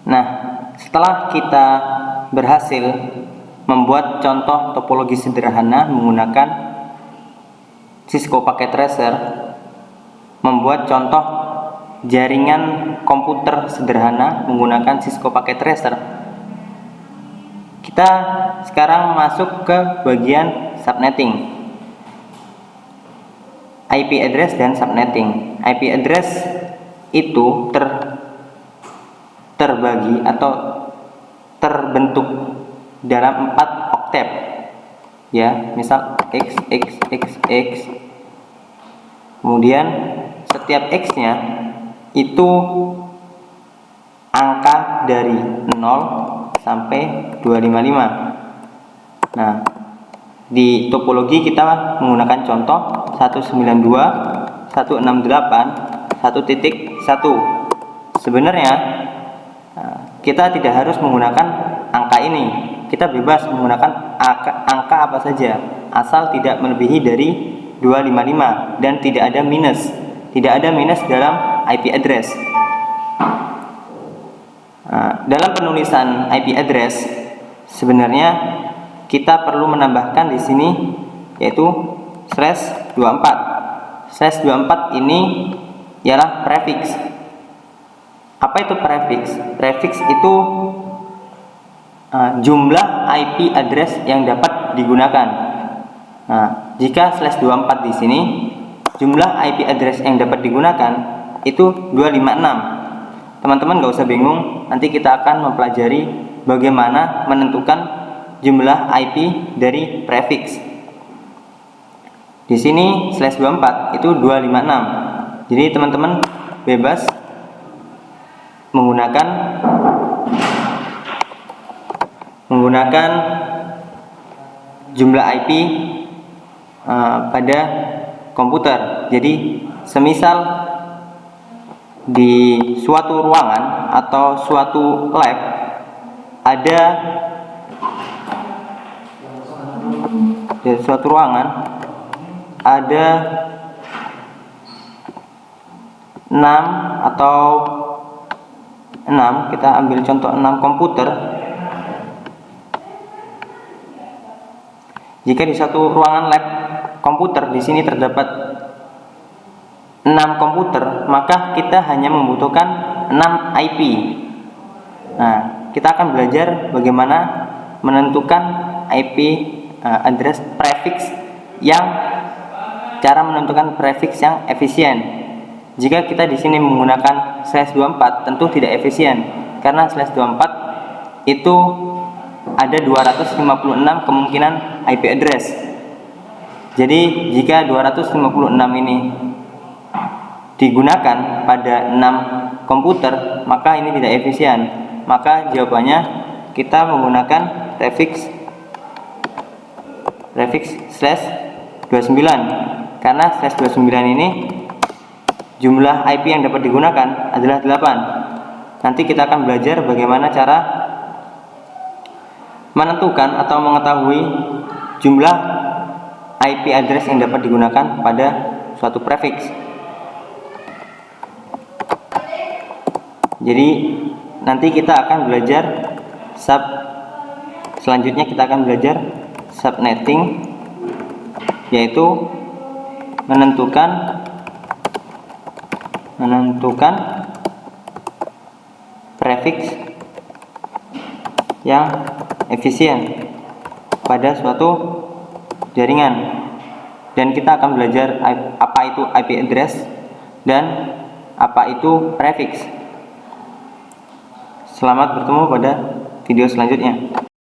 Nah, setelah kita berhasil membuat contoh topologi sederhana menggunakan Cisco Packet Tracer, membuat contoh jaringan komputer sederhana menggunakan Cisco Packet Tracer, kita sekarang masuk ke bagian subnetting, IP address dan subnetting. IP address itu terbagi atau terbentuk dalam 4 oktav, ya, misal x x x x. Kemudian setiap x-nya itu angka dari 0 sampai 255. Nah, di topologi kita menggunakan contoh 192, 168, 1.1. Sebenarnya kita tidak harus menggunakan angka ini. Kita bebas menggunakan angka apa saja, asal tidak melebihi dari 255 dan tidak ada minus. Tidak ada minus dalam IP address. Dalam penulisan IP address sebenarnya kita perlu menambahkan di sini yaitu /24. /24 ini ialah prefix. Apa itu prefix? Prefix itu jumlah IP address yang dapat digunakan. Nah, jika /24 di sini, jumlah IP address yang dapat digunakan itu 256. Teman-teman gak usah bingung, nanti kita akan mempelajari bagaimana menentukan jumlah IP dari prefix. Di sini /24 itu 256. Jadi teman-teman bebas menggunakan jumlah IP pada komputer. Jadi semisal di suatu ruangan atau suatu lab ada ada 6 atau 6, kita ambil contoh 6 komputer. Jika di satu ruangan lab komputer di sini terdapat 6 komputer, maka kita hanya membutuhkan 6 IP. Nah, kita akan belajar bagaimana menentukan IP address prefix cara menentukan prefix yang efisien. Jika kita di sini menggunakan /24 tentu tidak efisien karena /24 itu ada 256 kemungkinan IP address. Jadi jika 256 ini digunakan pada 6 komputer, maka ini tidak efisien. Maka jawabannya kita menggunakan prefix /29 karena /29 ini jumlah IP yang dapat digunakan adalah 8. Nanti kita akan belajar bagaimana cara menentukan atau mengetahui jumlah IP address yang dapat digunakan pada suatu prefix. Jadi nanti kita akan belajar selanjutnya kita akan belajar subnetting, yaitu menentukan prefix yang efisien pada suatu jaringan. Dan kita akan belajar apa itu IP address dan apa itu prefix. Selamat bertemu pada video selanjutnya.